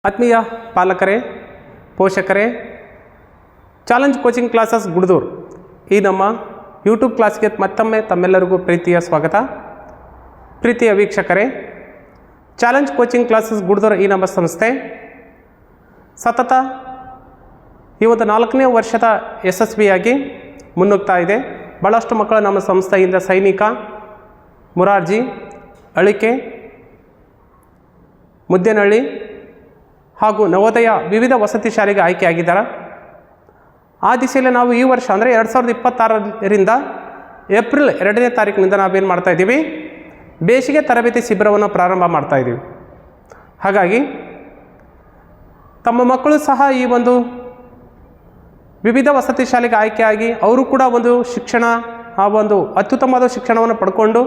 ಆತ್ಮೀಯ ಪಾಲಕರೇ, ಪೋಷಕರೇ, challenge coaching classes ಗುಡ್ದೂರು ಈ ನಮ್ಮ ಯೂಟ್ಯೂಬ್ ಕ್ಲಾಸ್ಗೆ ಮತ್ತೊಮ್ಮೆ ತಮ್ಮೆಲ್ಲರಿಗೂ ಪ್ರೀತಿಯ ಸ್ವಾಗತ. ಪ್ರೀತಿಯ ವೀಕ್ಷಕರೇ, ಚಾಲೆಂಜ್ ಕೋಚಿಂಗ್ ಕ್ಲಾಸಸ್ ಗುಡ್ದೂರು ಈ ನಮ್ಮ ಸಂಸ್ಥೆ ಸತತ ಈ ಒಂದು 4ನೇ ವರ್ಷದ ಯಶಸ್ವಿಯಾಗಿ ಮುನ್ನುಗ್ತಾ ಇದೆ. ಭಾಳಷ್ಟು ಮಕ್ಕಳು ನಮ್ಮ ಸಂಸ್ಥೆಯಿಂದ ಸೈನಿಕ, ಮುರಾರ್ಜಿ, ಅಳಿಕೆ, ಮುದ್ದೇನಹಳ್ಳಿ ಹಾಗೂ ನವೋದಯ ವಿವಿಧ ವಸತಿ ಶಾಲೆಗೆ ಆಯ್ಕೆಯಾಗಿದ್ದಾರೆ. ಆ ದಿಸೆಯಲ್ಲಿ ನಾವು ಈ ವರ್ಷ ಅಂದರೆ 2026ರಿಂದ ಏಪ್ರಿಲ್ 2ನೇ ತಾರೀಕಿನಿಂದ ನಾವೇನು ಮಾಡ್ತಾಯಿದ್ದೀವಿ, ಬೇಸಿಗೆ ತರಬೇತಿ ಶಿಬಿರವನ್ನು ಪ್ರಾರಂಭ ಮಾಡ್ತಾಯಿದ್ದೀವಿ. ಹಾಗಾಗಿ ತಮ್ಮ ಮಕ್ಕಳು ಸಹ ಈ ಒಂದು ವಿವಿಧ ವಸತಿ ಶಾಲೆಗೆ ಆಯ್ಕೆಯಾಗಿ ಅವರು ಕೂಡ ಒಂದು ಶಿಕ್ಷಣ, ಆ ಒಂದು ಅತ್ಯುತ್ತಮವಾದ ಶಿಕ್ಷಣವನ್ನು ಪಡ್ಕೊಂಡು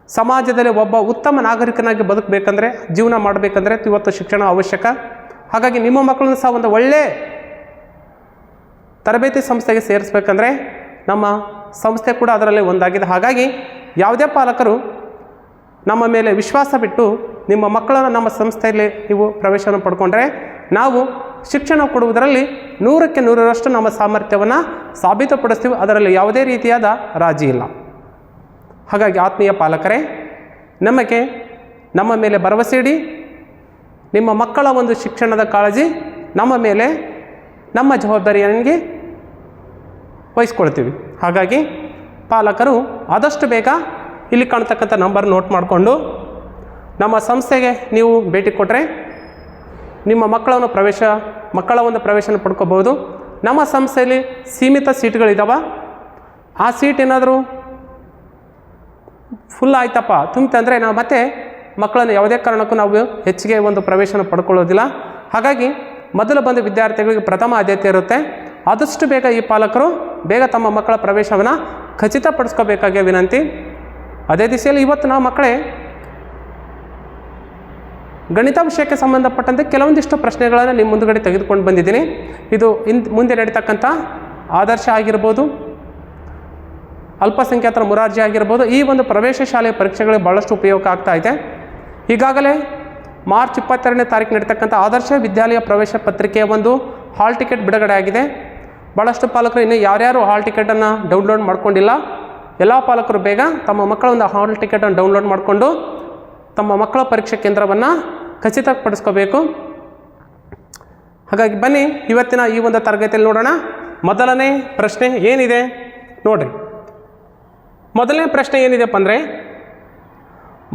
ಸಮಾಜದಲ್ಲಿ ಒಬ್ಬ ಉತ್ತಮ ನಾಗರಿಕನಾಗಿ ಬದುಕಬೇಕಂದ್ರೆ, ಜೀವನ ಮಾಡಬೇಕಂದ್ರೆ ಇವತ್ತು ಶಿಕ್ಷಣ ಅವಶ್ಯಕ. ಹಾಗಾಗಿ ನಿಮ್ಮ ಮಕ್ಕಳನ್ನು ಸಹ ಒಂದು ಒಳ್ಳೆಯ ತರಬೇತಿ ಸಂಸ್ಥೆಗೆ ಸೇರಿಸ್ಬೇಕಂದ್ರೆ ನಮ್ಮ ಸಂಸ್ಥೆ ಕೂಡ ಅದರಲ್ಲಿ ಒಂದಾಗಿದೆ. ಹಾಗಾಗಿ ಯಾವುದೇ ಪಾಲಕರು ನಮ್ಮ ಮೇಲೆ ವಿಶ್ವಾಸ ಬಿಟ್ಟು ನಿಮ್ಮ ಮಕ್ಕಳನ್ನು ನಮ್ಮ ಸಂಸ್ಥೆಯಲ್ಲಿ ನೀವು ಪ್ರವೇಶವನ್ನು ಪಡ್ಕೊಂಡ್ರೆ ನಾವು ಶಿಕ್ಷಣ ಕೊಡುವುದರಲ್ಲಿ 100ಕ್ಕೆ 100ರಷ್ಟು ನಮ್ಮ ಸಾಮರ್ಥ್ಯವನ್ನು ಸಾಬೀತುಪಡಿಸ್ತೀವಿ. ಅದರಲ್ಲಿ ಯಾವುದೇ ರೀತಿಯಾದ ರಾಜಿ ಇಲ್ಲ. ಹಾಗಾಗಿ ಆತ್ಮೀಯ ಪಾಲಕರೇ, ನಮ್ಮ ಮೇಲೆ ಭರವಸೆ ಇಡಿ. ನಿಮ್ಮ ಮಕ್ಕಳ ಒಂದು ಶಿಕ್ಷಣದ ಕಾಳಜಿ ನಮ್ಮ ಮೇಲೆ, ನಮ್ಮ ಜವಾಬ್ದಾರಿಯನಿಗೆ ವಹಿಸ್ಕೊಳ್ತೀವಿ. ಹಾಗಾಗಿ ಪಾಲಕರು ಆದಷ್ಟು ಬೇಗ ಇಲ್ಲಿ ಕಾಣ್ತಕ್ಕಂಥ ನಂಬರ್ ನೋಟ್ ಮಾಡಿಕೊಂಡು ನಮ್ಮ ಸಂಸ್ಥೆಗೆ ನೀವು ಭೇಟಿ ಕೊಟ್ಟರೆ ನಿಮ್ಮ ಮಕ್ಕಳ ಒಂದು ಪ್ರವೇಶನ ಪಡ್ಕೋಬೋದು. ನಮ್ಮ ಸಂಸ್ಥೆಯಲ್ಲಿ ಸೀಮಿತ ಸೀಟ್ಗಳಿದ್ದಾವೆ. ಆ ಸೀಟ್ ಏನಾದರೂ ಫುಲ್ ಆಯ್ತಪ್ಪ, ತುಂಬಿತಂದರೆ ನಾವು ಮತ್ತೆ ಮಕ್ಕಳನ್ನು ಯಾವುದೇ ಕಾರಣಕ್ಕೂ ನಾವು ಹೆಚ್ಚಿಗೆ ಒಂದು ಪ್ರವೇಶನ ಪಡ್ಕೊಳ್ಳೋದಿಲ್ಲ. ಹಾಗಾಗಿ ಮೊದಲು ಬಂದ ವಿದ್ಯಾರ್ಥಿಗಳಿಗೆ ಪ್ರಥಮ ಆದ್ಯತೆ ಇರುತ್ತೆ. ಆದಷ್ಟು ಬೇಗ ಈ ಪಾಲಕರು ಬೇಗ ತಮ್ಮ ಮಕ್ಕಳ ಪ್ರವೇಶವನ್ನು ಖಚಿತಪಡಿಸ್ಕೋಬೇಕಾಗಿಯ ವಿನಂತಿ. ಅದೇ ದಿಸೆಯಲ್ಲಿ ಇವತ್ತು ನಾವು ಮಕ್ಕಳೇ ಗಣಿತ ವಿಷಯಕ್ಕೆ ಸಂಬಂಧಪಟ್ಟಂತೆ ಕೆಲವೊಂದಿಷ್ಟು ಪ್ರಶ್ನೆಗಳನ್ನು ನಿಮ್ಮ ಮುಂದುಗಡೆ ತೆಗೆದುಕೊಂಡು ಬಂದಿದ್ದೀನಿ. ಇದು ಮುಂದೆ ನಡೀತಕ್ಕಂಥ ಆದರ್ಶ ಆಗಿರ್ಬೋದು, ಅಲ್ಪಸಂಖ್ಯಾತರ ಮುರಾರ್ಜಿ ಆಗಿರ್ಬೋದು, ಈ ಒಂದು ಪ್ರವೇಶ ಶಾಲೆಯ ಪರೀಕ್ಷೆಗಳಿಗೆ ಭಾಳಷ್ಟು ಉಪಯೋಗ ಆಗ್ತಾ ಇದೆ. ಈಗಾಗಲೇ ಮಾರ್ಚ್ 22ನೇ ತಾರೀಕು ನಡೀತಕ್ಕಂಥ ಆದರ್ಶ ವಿದ್ಯಾಲಯ ಪ್ರವೇಶ ಪತ್ರಿಕೆಯ ಒಂದು ಹಾಲ್ ಟಿಕೆಟ್ ಬಿಡುಗಡೆ ಆಗಿದೆ. ಭಾಳಷ್ಟು ಪಾಲಕರು ಇನ್ನೂ ಯಾರ್ಯಾರು ಹಾಲ್ ಟಿಕೆಟನ್ನು ಡೌನ್ಲೋಡ್ ಮಾಡ್ಕೊಂಡಿಲ್ಲ, ಎಲ್ಲ ಪಾಲಕರು ಬೇಗ ತಮ್ಮ ಮಕ್ಕಳ ಒಂದು ಹಾಲ್ ಟಿಕೆಟನ್ನು ಡೌನ್ಲೋಡ್ ಮಾಡಿಕೊಂಡು ತಮ್ಮ ಮಕ್ಕಳ ಪರೀಕ್ಷೆ ಕೇಂದ್ರವನ್ನು ಖಚಿತಪಡಿಸ್ಕೋಬೇಕು. ಹಾಗಾಗಿ ಬನ್ನಿ ಇವತ್ತಿನ ಈ ಒಂದು ತರಗತಿಯಲ್ಲಿ ನೋಡೋಣ. ಮೊದಲನೇ ಪ್ರಶ್ನೆ ಏನಿದೆ ನೋಡಿರಿ. ಮೊದಲನೇ ಪ್ರಶ್ನೆ ಏನಿದೆಪ್ಪ ಅಂದರೆ,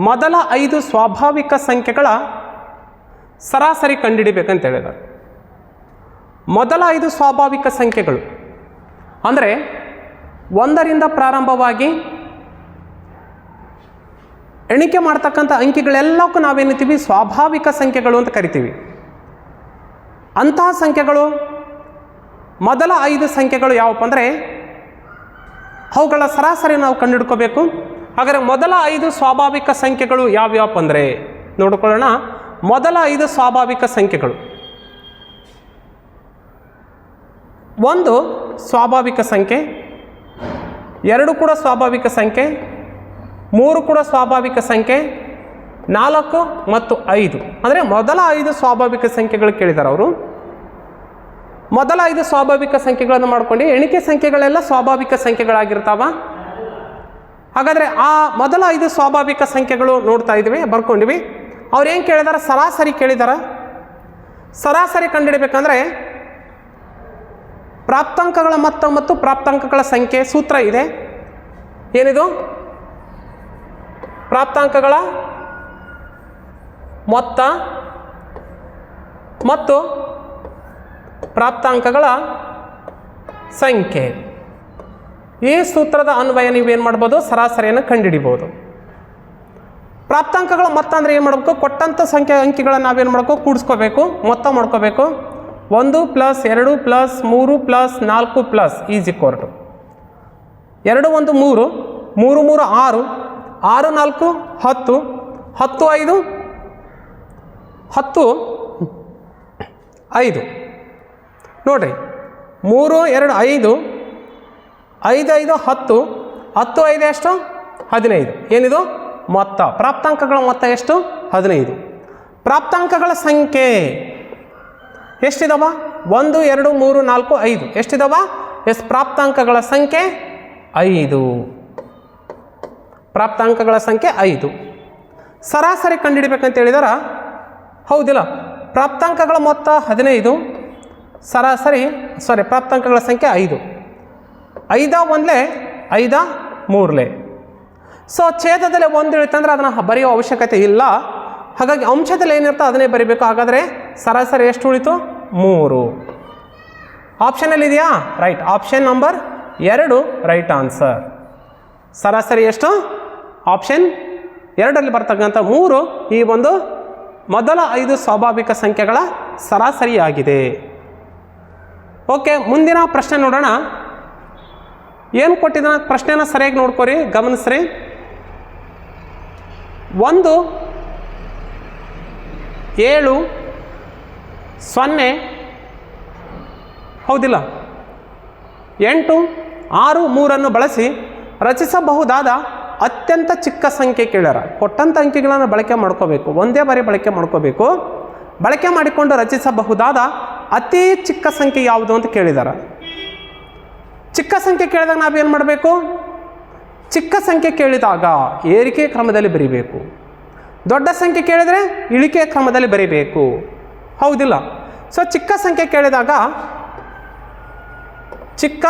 ಮೊದಲ 5 ಸ್ವಾಭಾವಿಕ ಸಂಖ್ಯೆಗಳ ಸರಾಸರಿ ಕಂಡುಹಿಡಿಬೇಕಂತ ಹೇಳಿದ್ದಾರೆ. ಮೊದಲ 5 ಸ್ವಾಭಾವಿಕ ಸಂಖ್ಯೆಗಳು ಅಂದರೆ 1ರಿಂದ ಪ್ರಾರಂಭವಾಗಿ ಎಣಿಕೆ ಮಾಡ್ತಕ್ಕಂಥ ಅಂಕಿಗಳೆಲ್ಲಕ್ಕೂ ನಾವೇನಿರ್ತೀವಿ ಸ್ವಾಭಾವಿಕ ಸಂಖ್ಯೆಗಳು ಅಂತ ಕರಿತೀವಿ. ಅಂತಹ ಸಂಖ್ಯೆಗಳು ಮೊದಲ 5 ಸಂಖ್ಯೆಗಳು ಯಾವಪ್ಪ ಅಂದರೆ ಅವುಗಳ ಸರಾಸರಿ ನಾವು ಕಂಡುಹಿಡ್ಕೋಬೇಕು. ಹಾಗಾದರೆ ಮೊದಲ 5 ಸ್ವಾಭಾವಿಕ ಸಂಖ್ಯೆಗಳು ಯಾವ್ಯಾವಪ್ಪ ಅಂದರೆ ನೋಡಿಕೊಳ್ಳೋಣ. ಮೊದಲ 5 ಸ್ವಾಭಾವಿಕ ಸಂಖ್ಯೆಗಳು: 1 ಸ್ವಾಭಾವಿಕ ಸಂಖ್ಯೆ, 2 ಕೂಡ ಸ್ವಾಭಾವಿಕ ಸಂಖ್ಯೆ, 3 ಕೂಡ ಸ್ವಾಭಾವಿಕ ಸಂಖ್ಯೆ, 4 ಮತ್ತು 5 ಅಂದರೆ ಮೊದಲ 5 ಸ್ವಾಭಾವಿಕ ಸಂಖ್ಯೆಗಳು ಕೇಳಿದ್ದಾರೆ ಅವರು. ಮೊದಲ 5 ಸ್ವಾಭಾವಿಕ ಸಂಖ್ಯೆಗಳನ್ನು ಮಾಡ್ಕೊಂಡು ಎಣಿಕೆ ಸಂಖ್ಯೆಗಳೆಲ್ಲ ಸ್ವಾಭಾವಿಕ ಸಂಖ್ಯೆಗಳಾಗಿರ್ತಾವ. ಹಾಗಾದರೆ ಆ ಮೊದಲ 5 ಸ್ವಾಭಾವಿಕ ಸಂಖ್ಯೆಗಳು ನೋಡ್ತಾ ಇದ್ದೀವಿ, ಬರ್ಕೊಂಡಿವಿ. ಅವ್ರು ಏನು ಕೇಳಿದಾರೆ? ಸರಾಸರಿ ಕೇಳಿದಾರೆ. ಸರಾಸರಿ ಕಂಡುಹಿಡಬೇಕಂದ್ರೆ ಪ್ರಾಪ್ತಾಂಕಗಳ ಮೊತ್ತ ಮತ್ತು ಪ್ರಾಪ್ತಾಂಕಗಳ ಸಂಖ್ಯೆ ಸೂತ್ರ ಇದೆ. ಏನಿದು? ಪ್ರಾಪ್ತಾಂಕಗಳ ಮೊತ್ತ ಮತ್ತು ಪ್ರಾಪ್ತಾಂಕಗಳ ಸಂಖ್ಯೆ. ಈ ಸೂತ್ರದ ಅನ್ವಯ ನೀವೇನು ಮಾಡ್ಬೋದು? ಸರಾಸರಿಯನ್ನು ಕಂಡುಹಿಡಿಬೋದು. ಪ್ರಾಪ್ತಾಂಕಗಳ ಮೊತ್ತ ಅಂದರೆ ಏನು ಮಾಡಬೇಕು? ಕೊಟ್ಟಂಥ ಸಂಖ್ಯೆ ಅಂಕಿಗಳನ್ನು ನಾವೇನು ಮಾಡಬೇಕು? ಕೂಡಿಸ್ಕೋಬೇಕು, ಮೊತ್ತ ಮಾಡ್ಕೋಬೇಕು. 1 + 2 + 3 + 4 + ಈಸ್ ಈಕ್ವಲ್ ಟು 2 1 3, 3 3 6, 6 4 10, 10 5 10 5 ನೋಡಿರಿ. 3 2 5, 5 5 10, 10 5 ಎಷ್ಟು? 15. ಏನಿದು? ಮೊತ್ತ, ಪ್ರಾಪ್ತಾಂಕಗಳ ಮೊತ್ತ ಎಷ್ಟು? 15. ಪ್ರಾಪ್ತಾಂಕಗಳ ಸಂಖ್ಯೆ ಎಷ್ಟಿದಾವ? 1 2 3 4 5 ಎಷ್ಟಿದಾವ? ಎಸ್, ಪ್ರಾಪ್ತಾಂಕಗಳ ಸಂಖ್ಯೆ 5. ಪ್ರಾಪ್ತಾಂಕಗಳ ಸಂಖ್ಯೆ 5. ಸರಾಸರಿ ಕಂಡುಹಿಡಿಬೇಕಂತ ಹೇಳಿದಾರ, ಹೌದಿಲ್ಲ? ಪ್ರಾಪ್ತಾಂಕಗಳ ಮೊತ್ತ 15, ಪ್ರಾಪ್ತಾಂಕಗಳ ಸಂಖ್ಯೆ 5. 5 1 5 3. ಸೊ ಛೇದದಲ್ಲಿ 1 ಇಳಿತಂದ್ರೆ ಅದನ್ನು ಬರೆಯೋ ಅವಶ್ಯಕತೆ ಇಲ್ಲ. ಹಾಗಾಗಿ ಅಂಶದಲ್ಲಿ ಏನಿರ್ತೋ ಅದನ್ನೇ ಬರೀಬೇಕು. ಹಾಗಾದರೆ ಸರಾಸರಿ ಎಷ್ಟು ಉಳಿತು? 3. ಆಪ್ಷನಲ್ಲಿ ಇದೆಯಾ? Right. Option number 2 right answer. ಸರಾಸರಿ ಎಷ್ಟು? ಆಪ್ಷನ್ 2ರಲ್ಲಿ ಬರ್ತಕ್ಕಂಥ 3 ಈ ಒಂದು ಮೊದಲ 5 ಸ್ವಾಭಾವಿಕ ಸಂಖ್ಯೆಗಳ ಸರಾಸರಿಯಾಗಿದೆ. ಓಕೆ, ಮುಂದಿನ ಪ್ರಶ್ನೆ ನೋಡೋಣ. ಏನು ಕೊಟ್ಟಿದ್ದಾನೆ ಪ್ರಶ್ನೆನ ಸರಿಯಾಗಿ ನೋಡ್ಕೊರಿ, ಗಮನಿಸ್ರಿ. 1 7 0 ಹೌದಿಲ್ಲ, 8 6 3 ಬಳಸಿ ರಚಿಸಬಹುದಾದ ಅತ್ಯಂತ ಚಿಕ್ಕ ಸಂಖ್ಯೆ ಕೇಳ್ಯಾರ. ಕೊಟ್ಟಂಥ ಅಂಕಿಗಳನ್ನು ಬಳಕೆ ಮಾಡ್ಕೋಬೇಕು, ಒಂದೇ ಬಾರಿ ಬಳಕೆ ಮಾಡ್ಕೋಬೇಕು. ಬಳಕೆ ಮಾಡಿಕೊಂಡು ರಚಿಸಬಹುದಾದ ಅತಿ ಚಿಕ್ಕ ಸಂಖ್ಯೆ ಯಾವುದು ಅಂತ ಕೇಳಿದ್ದಾರೆ. ಚಿಕ್ಕ ಸಂಖ್ಯೆ ಕೇಳಿದಾಗ ನಾವೇನು ಮಾಡಬೇಕು? ಚಿಕ್ಕ ಸಂಖ್ಯೆ ಕೇಳಿದಾಗ ಏರಿಕೆ ಕ್ರಮದಲ್ಲಿ ಬರೀಬೇಕು. ದೊಡ್ಡ ಸಂಖ್ಯೆ ಕೇಳಿದರೆ ಇಳಿಕೆ ಕ್ರಮದಲ್ಲಿ ಬರೀಬೇಕು, ಹೌದಿಲ್ಲ? ಸೊ ಚಿಕ್ಕ ಸಂಖ್ಯೆ ಕೇಳಿದಾಗ ಚಿಕ್ಕ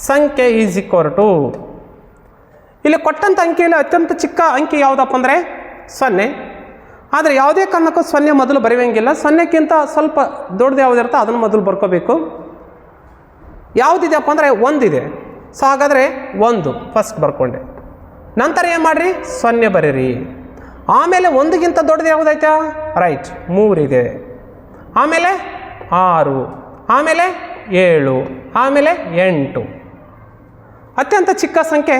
ಸಂಖ್ಯೆ ಈಸ್ ಈಕ್ವಲ್ ಟು, ಇಲ್ಲಿ ಕೊಟ್ಟಂಥ ಅಂಕಿಯಲ್ಲಿ ಅತ್ಯಂತ ಚಿಕ್ಕ ಅಂಕಿ ಯಾವುದಪ್ಪ ಅಂದರೆ 0. ಆದರೆ ಯಾವುದೇ ಕಾರಣಕ್ಕೂ 0 ಮೊದಲು ಬರೆಯುವಂಗಿಲ್ಲ. 0ಕ್ಕಿಂತ ಸ್ವಲ್ಪ ದೊಡ್ಡದು ಯಾವುದಿರುತ್ತೋ ಅದನ್ನು ಮೊದಲು ಬರ್ಕೋಬೇಕು. ಯಾವುದಿದೆಯಪ್ಪ ಅಂದರೆ 1 ಇದೆ. ಸೊ ಹಾಗಾದರೆ 1 ಫಸ್ಟ್ ಬರ್ಕೊಂಡೆ. ನಂತರ ಏನು ಮಾಡಿರಿ? 0 ಬರೀರಿ. ಆಮೇಲೆ 1ಗಿಂತ ದೊಡ್ಡದು ಯಾವುದೈತೆ? ರೈಟ್, 3 ಇದೆ. ಆಮೇಲೆ 6, ಆಮೇಲೆ 7, ಆಮೇಲೆ 8. ಅತ್ಯಂತ ಚಿಕ್ಕ ಸಂಖ್ಯೆ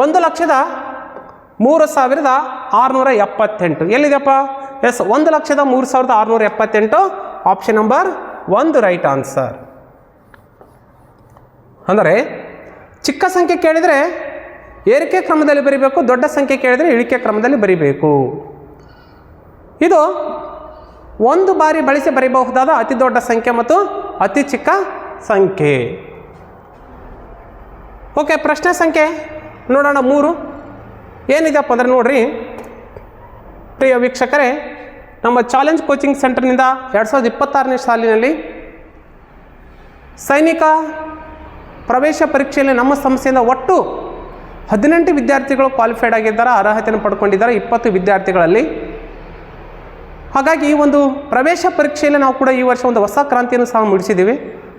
1,03,678. ಎಲ್ಲಿದೆಯಪ್ಪ? Yes, 1,03,678. Option number 1 right answer. ಅಂದರೆ ಚಿಕ್ಕ ಸಂಖ್ಯೆ ಕೇಳಿದರೆ ಏರಿಕೆ ಕ್ರಮದಲ್ಲಿ ಬರೀಬೇಕು, ದೊಡ್ಡ ಸಂಖ್ಯೆ ಕೇಳಿದರೆ ಇಳಿಕೆ ಕ್ರಮದಲ್ಲಿ ಬರೀಬೇಕು. ಇದು ಒಂದು ಬಾರಿ ಬಳಸಿ ಬರೀಬಹುದಾದ ಅತಿ ದೊಡ್ಡ ಸಂಖ್ಯೆ ಮತ್ತು ಅತಿ ಚಿಕ್ಕ ಸಂಖ್ಯೆ. ಓಕೆ, ಪ್ರಶ್ನೆ ಸಂಖ್ಯೆ ನೋಡೋಣ 3. ಏನಿದೆಯಪ್ಪ ಅಂದರೆ ನೋಡ್ರಿ ಪ್ರಿಯ ವೀಕ್ಷಕರೇ, ನಮ್ಮ ಚಾಲೆಂಜ್ ಕೋಚಿಂಗ್ ಸೆಂಟರ್ನಿಂದ 2026ನೇ ಸಾಲಿನಲ್ಲಿ ಸೈನಿಕ ಪ್ರವೇಶ ಪರೀಕ್ಷೆಯಲ್ಲಿ ನಮ್ಮ ಸಂಸ್ಥೆಯಿಂದ ಒಟ್ಟು 18 ವಿದ್ಯಾರ್ಥಿಗಳು ಕ್ವಾಲಿಫೈಡ್ ಆಗಿದ್ದಾರೆ, ಅರ್ಹತೆಯನ್ನು ಪಡ್ಕೊಂಡಿದ್ದಾರೆ 20 ವಿದ್ಯಾರ್ಥಿಗಳಲ್ಲಿ. ಹಾಗಾಗಿ ಈ ಒಂದು ಪ್ರವೇಶ ಪರೀಕ್ಷೆಯಲ್ಲಿ ನಾವು ಕೂಡ ಈ ವರ್ಷ ಒಂದು ಹೊಸ ಕ್ರಾಂತಿಯನ್ನು ಸಹ ಮೂಡಿಸಿದ್ದೀವಿ.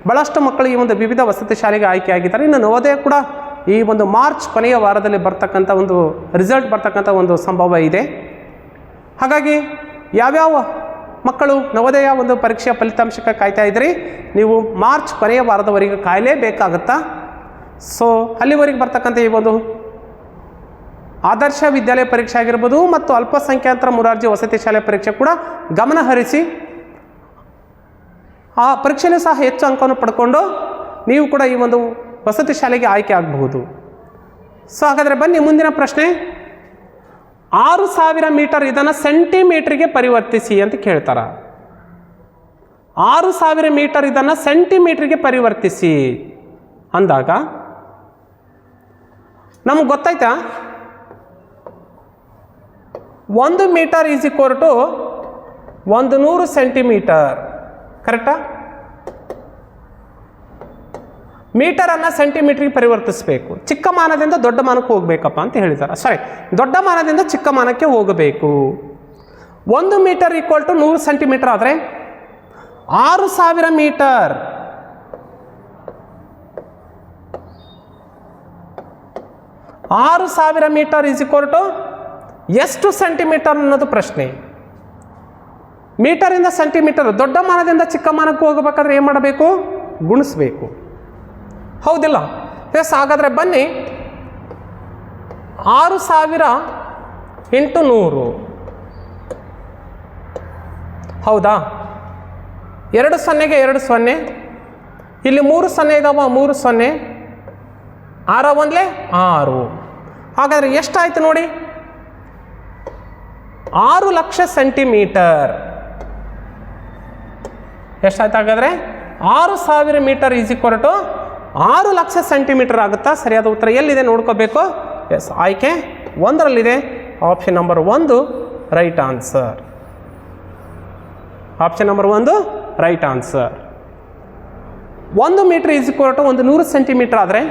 ಭಾಳಷ್ಟು ಮಕ್ಕಳು ಈ ಒಂದು ವಿವಿಧ ವಸತಿ ಶಾಲೆಗೆ ಆಯ್ಕೆಯಾಗಿದ್ದಾರೆ. ಇನ್ನು ನವೋದಯ ಕೂಡ ಈ ಒಂದು ಮಾರ್ಚ್ ಕೊನೆಯ ವಾರದಲ್ಲಿ ಬರ್ತಕ್ಕಂಥ ಒಂದು ರಿಸಲ್ಟ್ ಬರ್ತಕ್ಕಂಥ ಒಂದು ಸಂಭವ ಇದೆ. ಹಾಗಾಗಿ ಯಾವ್ಯಾವ ಮಕ್ಕಳು ನವೋದಯ ಒಂದು ಪರೀಕ್ಷೆಯ ಫಲಿತಾಂಶಕ್ಕೆ ಕಾಯ್ತಾ ಇದ್ರಿ, ನೀವು ಮಾರ್ಚ್ ಕೊನೆಯ ವಾರದವರೆಗೆ ಕಾಯಲೇಬೇಕಾಗುತ್ತಾ. ಸೊ ಅಲ್ಲಿವರೆಗೆ ಬರ್ತಕ್ಕಂಥ ಈ ಒಂದು ಆದರ್ಶ ವಿದ್ಯಾಲಯ ಪರೀಕ್ಷೆ ಆಗಿರ್ಬೋದು ಮತ್ತು ಅಲ್ಪಸಂಖ್ಯಾತರ ಮುರಾರ್ಜಿ ವಸತಿ ಶಾಲೆ ಪರೀಕ್ಷೆ ಕೂಡ ಗಮನ ಹರಿಸಿ ಆ ಪರೀಕ್ಷೆಯಲ್ಲೂ ಸಹ ಹೆಚ್ಚು ಅಂಕವನ್ನು ಪಡ್ಕೊಂಡು ನೀವು ಕೂಡ ಈ ಒಂದು ವಸತಿ ಶಾಲೆಗೆ ಆಯ್ಕೆ ಆಗಬಹುದು. ಸೊ ಹಾಗಾದರೆ ಬನ್ನಿ ಮುಂದಿನ ಪ್ರಶ್ನೆ. 6,000 ಮೀಟರ್ ಇದನ್ನು ಸೆಂಟಿಮೀಟ್ರಿಗೆ ಪರಿವರ್ತಿಸಿ ಅಂತ ಕೇಳ್ತಾರೆ. 6,000 ಮೀಟರ್ ಇದನ್ನು ಸೆಂಟಿಮೀಟ್ರಿಗೆ ಪರಿವರ್ತಿಸಿ ಅಂದಾಗ ನಮ್ಗೆ ಗೊತ್ತಾಯ್ತಾ? 1 metre is equal to 100 centimetre, ಕರೆಕ್ಟಾ? ಮೀಟರನ್ನು ಸೆಂಟಿಮೀಟ್ರಿಗೆ ಪರಿವರ್ತಿಸಬೇಕು. ಚಿಕ್ಕ ಮಾನದಿಂದ ದೊಡ್ಡ ಮಾನಕ್ಕೆ ಹೋಗಬೇಕಪ್ಪ ಅಂತ ಹೇಳಿದ್ದಾರೆ. ಸಾರಿ, ದೊಡ್ಡ ಮಾನದಿಂದ ಚಿಕ್ಕ ಮಾನಕ್ಕೆ ಹೋಗಬೇಕು. 1 ಮೀಟರ್ ಈಕ್ವಲ್ ಟು 100 ಸೆಂಟಿಮೀಟರ್ ಆದರೆ 6,000 metre 6,000 metre is equal to ಎಷ್ಟು ಸೆಂಟಿಮೀಟರ್ ಅನ್ನೋದು ಪ್ರಶ್ನೆ. ಮೀಟರಿಂದ ಸೆಂಟಿಮೀಟರ್, ದೊಡ್ಡ ಮಾನದಿಂದ ಚಿಕ್ಕ ಮಾನಕ್ಕೆ ಹೋಗಬೇಕಾದ್ರೆ ಏನು ಮಾಡಬೇಕು? ಗುಣಿಸ್ಬೇಕು, ಹೌದಿಲ್ಲ? ಎಸ್, ಹಾಗಾದರೆ ಬನ್ನಿ 6,000 ಇಂಟು 100, ಹೌದಾ? 2 0ಗೆ 2 0, ಇಲ್ಲಿ 3 0 ಇದಾವ, 3 0, 6 1 6. ಹಾಗಾದರೆ ಎಷ್ಟಾಯಿತು ನೋಡಿ? 6 ಲಕ್ಷ ಸೆಂಟಿಮೀಟರ್. ಎಷ್ಟಾಯ್ತು ಹಾಗಾದರೆ? 6000 metre is equal to 6 lakh centimetre ಆಗುತ್ತಾ? ಸರಿಯಾದ ಉತ್ತರ ಎಲ್ಲಿದೆ ನೋಡ್ಕೋಬೇಕು. ಎಸ್, ಆಯ್ಕೆ 1ರಲ್ಲಿದೆ. Option number 1 right answer. Option number 1 right answer. 1 metre is equal to 100 centimetre ಆದರೆ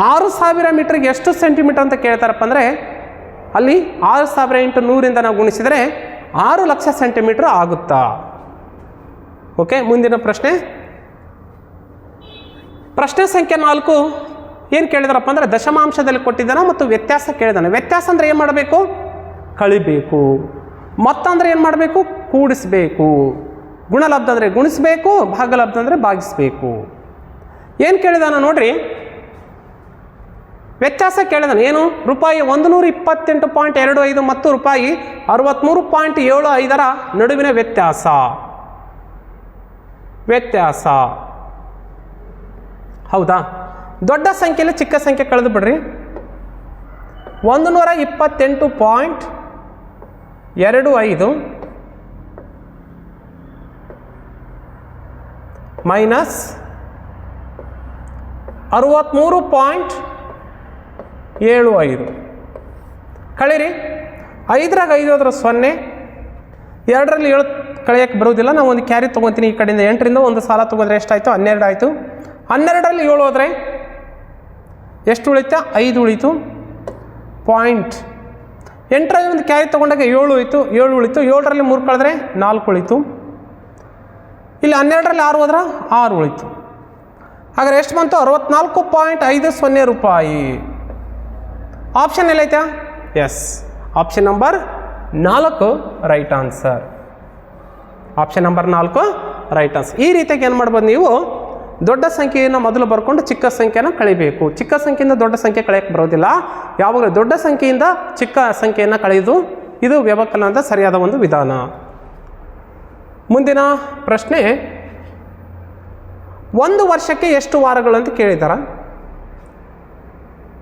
6000 ಮೀಟರ್ಗೆ ಎಷ್ಟು ಸೆಂಟಿಮೀಟರ್ ಅಂತ ಕೇಳ್ತಾರಪ್ಪ ಅಂದರೆ ಅಲ್ಲಿ 6000 × 100ರಿಂದ ನಾವು ಗುಣಿಸಿದರೆ 6 ಲಕ್ಷ ಸೆಂಟಿಮೀಟರ್ ಆಗುತ್ತಾ? ಓಕೆ, ಮುಂದಿನ ಪ್ರಶ್ನೆ. ಪ್ರಶ್ನೆ ಸಂಖ್ಯೆ 4 ಏನು ಕೇಳಿದಾರಪ್ಪ ಅಂದರೆ ದಶಮಾಂಶದಲ್ಲಿ ಕೊಟ್ಟಿದ್ದಾನೆ ಮತ್ತು ವ್ಯತ್ಯಾಸ ಕೇಳಿದಾನೆ. ವ್ಯತ್ಯಾಸ ಅಂದರೆ ಏನು ಮಾಡಬೇಕು? ಕಳಿಬೇಕು. ಮೊತ್ತ ಅಂದರೆ ಏನು ಮಾಡಬೇಕು? ಕೂಡಿಸಬೇಕು. ಗುಣಲಬ್ಧ ಅಂದರೆ ಗುಣಿಸಬೇಕು, ಭಾಗಲಬ್ಧ ಅಂದರೆ ಭಾಗಿಸಬೇಕು. ಏನು ಕೇಳಿದಾನ ನೋಡ್ರಿ, ವ್ಯತ್ಯಾಸ ಕೇಳಿದಾನೆ. ಏನು? ರೂಪಾಯಿ 128.25 ಮತ್ತು ರೂಪಾಯಿ 63.75 ನಡುವಿನ ವ್ಯತ್ಯಾಸ. ವ್ಯತ್ಯಾಸ ಹೌದಾ? ದೊಡ್ಡ ಸಂಖ್ಯೆಯಲ್ಲಿ ಚಿಕ್ಕ ಸಂಖ್ಯೆ ಕಳೆದು ಬಿಡ್ರಿ. 128.25 ಮೈನಸ್ 63.75 ಕಳೀರಿ. 5ರಾಗ 5 ಹೋದ್ರೆ 0, 2ರಲ್ಲಿ 7 ಕಳೆಯೋಕ್ಕೆ ಬರೋದಿಲ್ಲ. ನಾವು ಒಂದು ಕ್ಯಾರಿ ತೊಗೊತೀನಿ. ಈ ಕಡೆಯಿಂದ 8ರಿಂದ ಒಂದು ಸಾಲ ತೊಗೊಂಡ್ರೆ ಎಷ್ಟಾಯಿತು? 12 ಆಯಿತು. 12ರಲ್ಲಿ 7 ಹೋದರೆ ಎಷ್ಟು ಉಳಿತಾ? 5 ಉಳಿತು. 8ರಲ್ಲಿ ಒಂದು ಕ್ಯಾರಿ ತೊಗೊಂಡಾಗ 7 ಉಳಿತು. 7 ಉಳಿತು. 7ರಲ್ಲಿ 3 ಕಳೆದ್ರೆ 4 ಉಳಿತು. ಇಲ್ಲಿ 12ರಲ್ಲಿ 6 ಹೋದ್ರೆ 6 ಉಳಿತು. ಹಾಗಾದ್ರೆ ಎಷ್ಟು ಬಂತು? 64.50 ರೂಪಾಯಿ. ಆಪ್ಷನ್ ಎಲ್ಲೈತಾ? Yes, option number 4 right answer. Option number 4 right answer. ಈ ರೀತಿಯಾಗಿ ಏನು ಮಾಡ್ಬೋದು ನೀವು? ದೊಡ್ಡ ಸಂಖ್ಯೆಯನ್ನು ಮೊದಲು ಬರ್ಕೊಂಡು ಚಿಕ್ಕ ಸಂಖ್ಯೆನ ಕಳಿಬೇಕು. ಚಿಕ್ಕ ಸಂಖ್ಯೆಯಿಂದ ದೊಡ್ಡ ಸಂಖ್ಯೆ ಕಳೆಯಕ್ಕೆ ಬರೋದಿಲ್ಲ. ಯಾವಾಗ ದೊಡ್ಡ ಸಂಖ್ಯೆಯಿಂದ ಚಿಕ್ಕ ಸಂಖ್ಯೆಯನ್ನು ಕಳೆಯುವುದು ಇದು ವ್ಯವಕಲನದ ಸರಿಯಾದ ಒಂದು ವಿಧಾನ. ಮುಂದಿನ ಪ್ರಶ್ನೆ, 1 ವರ್ಷಕ್ಕೆ ಎಷ್ಟು ವಾರಗಳು ಅಂತ ಕೇಳಿದಾರ?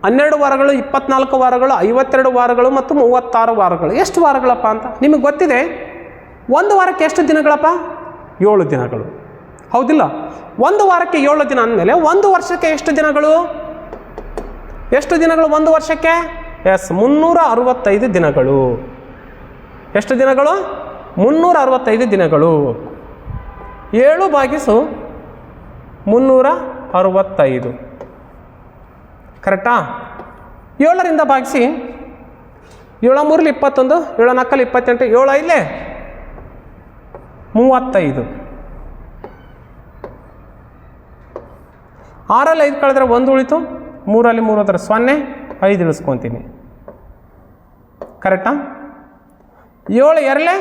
12 ವಾರಗಳು, 24 ವಾರಗಳು, 52 ವಾರಗಳು ಮತ್ತು 36 ವಾರಗಳು. ಎಷ್ಟು ವಾರಗಳಪ್ಪ ಅಂತ ನಿಮಗೆ ಗೊತ್ತಿದೆ. 1 ವಾರಕ್ಕೆ ಎಷ್ಟು ದಿನಗಳಪ್ಪ? 7 ದಿನಗಳು. ಹೌದಿಲ್ಲ? 1 ವಾರಕ್ಕೆ 7 ದಿನ ಅಂದಮೇಲೆ 1 ವರ್ಷಕ್ಕೆ ಎಷ್ಟು ದಿನಗಳು? ಎಷ್ಟು ದಿನಗಳು 1 ವರ್ಷಕ್ಕೆ? ಎಸ್, 365 ದಿನಗಳು. ಎಷ್ಟು ದಿನಗಳು? 365 ದಿನಗಳು. 7/365 ಕರೆಕ್ಟಾ? 7ರಿಂದ ಭಾಗಿಸಿ. 7 3 21, 7 4 28, 7 5 35. 6ರಲ್ಲಿ 5 ಕಳೆದ್ರೆ 1 ಉಳಿತು. 3ರಲ್ಲಿ 3 ಹೋದ್ರೆ 0, 5 ಇಳಿಸ್ಕೊತೀನಿ. ಕರೆಕ್ಟಾ? 7 2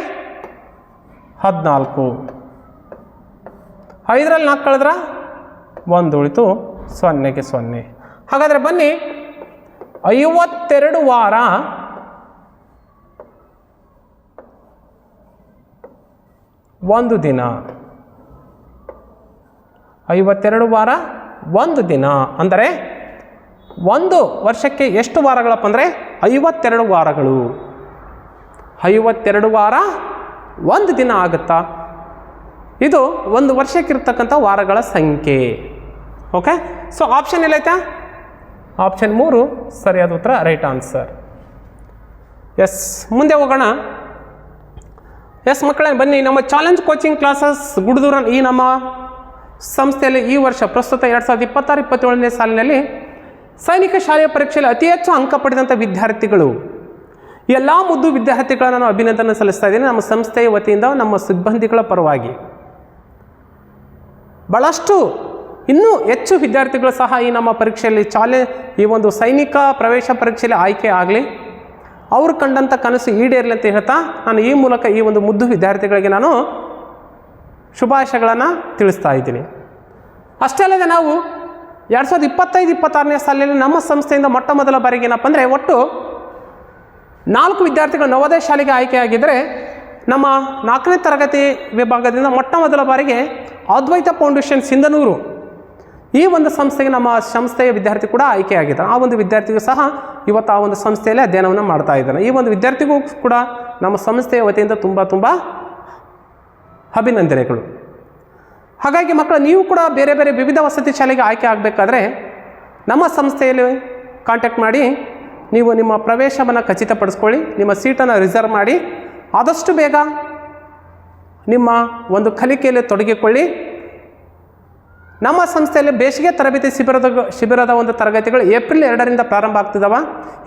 14. 5ರಲ್ಲಿ 4 ಕಳೆದ್ರೆ 1 ಉಳಿತು. 0ಗೆ 0. ಹಾಗಾದರೆ ಬನ್ನಿ, 52 ವಾರ 1 ದಿನ. 52 ವಾರ 1 ದಿನ ಅಂದರೆ 1 ವರ್ಷಕ್ಕೆ ಎಷ್ಟು ವಾರಗಳಪ್ಪ ಅಂದರೆ 52 ವಾರಗಳು. 52 ವಾರ 1 ದಿನ ಆಗುತ್ತಾ? ಇದು 1 ವರ್ಷಕ್ಕಿರ್ತಕ್ಕಂಥ ವಾರಗಳ ಸಂಖ್ಯೆ. ಓಕೆ, ಸೊ ಆಪ್ಷನ್ ಎಲ್ಲೈತಾ? ಆಪ್ಷನ್ 3 ಸರಿಯಾದ ಉತ್ತರ, ರೈಟ್ ಆನ್ಸರ್. ಎಸ್, ಮುಂದೆ ಹೋಗೋಣ. ಎಸ್ ಮಕ್ಕಳೇ, ಬನ್ನಿ, ನಮ್ಮ ಚಾಲೆಂಜ್ ಕೋಚಿಂಗ್ ಕ್ಲಾಸಸ್ ಗುಡ್ದೂರ ಈ ನಮ್ಮ ಸಂಸ್ಥೆಯಲ್ಲಿ ಈ ವರ್ಷ ಪ್ರಸ್ತುತ 2026-27ನೇ ಸಾಲಿನಲ್ಲಿ ಸೈನಿಕ ಶಾಲೆಯ ಪರೀಕ್ಷೆಯಲ್ಲಿ ಅತಿ ಹೆಚ್ಚು ಅಂಕ ಪಡೆದಂಥ ವಿದ್ಯಾರ್ಥಿಗಳು, ಎಲ್ಲ ಮುದ್ದು ವಿದ್ಯಾರ್ಥಿಗಳನ್ನು ನಾನು ಅಭಿನಂದನೆ ಸಲ್ಲಿಸ್ತಾ ಇದ್ದೀನಿ ನಮ್ಮ ಸಂಸ್ಥೆಯ ವತಿಯಿಂದ, ನಮ್ಮ ಸಿಬ್ಬಂದಿಗಳ ಪರವಾಗಿ. ಭಾಳಷ್ಟು ಇನ್ನೂ ಹೆಚ್ಚು ವಿದ್ಯಾರ್ಥಿಗಳು ಸಹ ಈ ನಮ್ಮ ಪರೀಕ್ಷೆಯಲ್ಲಿ ಈ ಒಂದು ಸೈನಿಕ ಪ್ರವೇಶ ಪರೀಕ್ಷೆಯಲ್ಲಿ ಆಯ್ಕೆ ಆಗಲಿ, ಅವರು ಕಂಡಂಥ ಕನಸು ಈಡೇರಲಿ ಅಂತ ಹೇಳ್ತಾ ನಾನು ಈ ಮೂಲಕ ಈ ಒಂದು ಮುದ್ದು ವಿದ್ಯಾರ್ಥಿಗಳಿಗೆ ನಾನು ಶುಭಾಶಯಗಳನ್ನು ತಿಳಿಸ್ತಾ ಇದ್ದೀನಿ. ಅಷ್ಟೇ ಅಲ್ಲದೆ ನಾವು 2025-26ನೇ ಸಾಲಿನಲ್ಲಿ ನಮ್ಮ ಸಂಸ್ಥೆಯಿಂದ ಮೊಟ್ಟ ಮೊದಲ ಬಾರಿಗೆ ಏನಪ್ಪ ಅಂದರೆ ಒಟ್ಟು 4 ವಿದ್ಯಾರ್ಥಿಗಳು ನವೋದಯ ಶಾಲೆಗೆ ಆಯ್ಕೆಯಾಗಿದ್ದರೆ, ನಮ್ಮ 4ನೇ ತರಗತಿ ವಿಭಾಗದಿಂದ ಮೊಟ್ಟ ಮೊದಲ ಬಾರಿಗೆ ಅದ್ವೈತ ಫೌಂಡೇಶನ್ ಸಿಂಧನೂರು ಈ ಒಂದು ಸಂಸ್ಥೆಗೆ ನಮ್ಮ ಸಂಸ್ಥೆಯ ವಿದ್ಯಾರ್ಥಿ ಕೂಡ ಆಯ್ಕೆಯಾಗಿದ್ದಾನೆ. ಆ ಒಂದು ವಿದ್ಯಾರ್ಥಿಗೂ ಸಹ ಇವತ್ತು ಆ ಒಂದು ಸಂಸ್ಥೆಯಲ್ಲಿ ಅಧ್ಯಯನವನ್ನು ಮಾಡ್ತಾ ಇದ್ದಾನೆ. ಈ ಒಂದು ವಿದ್ಯಾರ್ಥಿಗೂ ಕೂಡ ನಮ್ಮ ಸಂಸ್ಥೆಯ ವತಿಯಿಂದ ತುಂಬ ಅಭಿನಂದನೆಗಳು. ಹಾಗಾಗಿ ಮಕ್ಕಳು, ನೀವು ಕೂಡ ಬೇರೆ ಬೇರೆ ವಿವಿಧ ವಸತಿ ಶಾಲೆಗೆ ಆಯ್ಕೆ ಆಗಬೇಕಾದ್ರೆ ನಮ್ಮ ಸಂಸ್ಥೆಯಲ್ಲಿ ಕಾಂಟ್ಯಾಕ್ಟ್ ಮಾಡಿ ನೀವು ನಿಮ್ಮ ಪ್ರವೇಶವನ್ನು ಖಚಿತಪಡಿಸ್ಕೊಳ್ಳಿ, ನಿಮ್ಮ ಸೀಟನ್ನು ರಿಸರ್ವ್ ಮಾಡಿ ಆದಷ್ಟು ಬೇಗ ನಿಮ್ಮ ಒಂದು ಕಲಿಕೆಯಲ್ಲಿ ತೊಡಗಿಕೊಳ್ಳಿ. ನಮ್ಮ ಸಂಸ್ಥೆಯಲ್ಲಿ ಬೇಸಿಗೆ ತರಬೇತಿ ಶಿಬಿರದ ಒಂದು ತರಗತಿಗಳು ಏಪ್ರಿಲ್ 2ರಿಂದ ಪ್ರಾರಂಭ ಆಗ್ತಿದ್ದಾವೆ.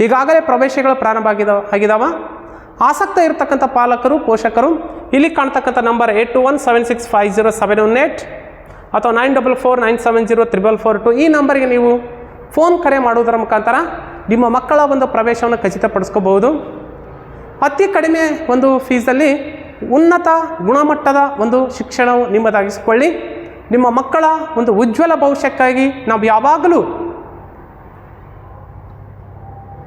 ಈಗಾಗಲೇ ಪ್ರವೇಶಗಳು ಪ್ರಾರಂಭ ಆಗಿದ್ದಾವೆ. ಆಸಕ್ತ ಇರತಕ್ಕಂಥ ಪಾಲಕರು, ಪೋಷಕರು ಇಲ್ಲಿ ಕಾಣ್ತಕ್ಕಂಥ ನಂಬರ್ 8216507018 ಅಥವಾ 9449704442 ಈ ನಂಬರ್ಗೆ ನೀವು ಫೋನ್ ಕರೆ ಮಾಡುವುದರ ಮುಖಾಂತರ ನಿಮ್ಮ ಮಕ್ಕಳ ಒಂದು ಪ್ರವೇಶವನ್ನು ಖಚಿತಪಡಿಸ್ಕೋಬಹುದು. ಅತಿ ಕಡಿಮೆ ಒಂದು ಫೀಸಲ್ಲಿ ಉನ್ನತ ಗುಣಮಟ್ಟದ ಒಂದು ಶಿಕ್ಷಣವು ನಿಮ್ಮದಾಗಿಸಿಕೊಳ್ಳಿ. ನಿಮ್ಮ ಮಕ್ಕಳ ಒಂದು ಉಜ್ವಲ ಭವಿಷ್ಯಕ್ಕಾಗಿ ನಾವು ಯಾವಾಗಲೂ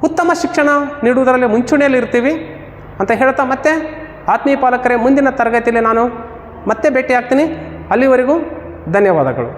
ಉತ್ತಮ ಶಿಕ್ಷಣ ನೀಡುವುದರಲ್ಲಿ ಮುಂಚೂಣಿಯಲ್ಲಿ ಇರ್ತೀವಿ ಅಂತ ಹೇಳ್ತಾ, ಮತ್ತೆ ಆತ್ಮೀಯ ಪಾಲಕರೇ, ಮುಂದಿನ ತರಗತಿಯಲ್ಲಿ ನಾನು ಮತ್ತೆ ಭೇಟಿ ಆಗ್ತೀನಿ. ಅಲ್ಲಿವರೆಗೂ ಧನ್ಯವಾದಗಳು.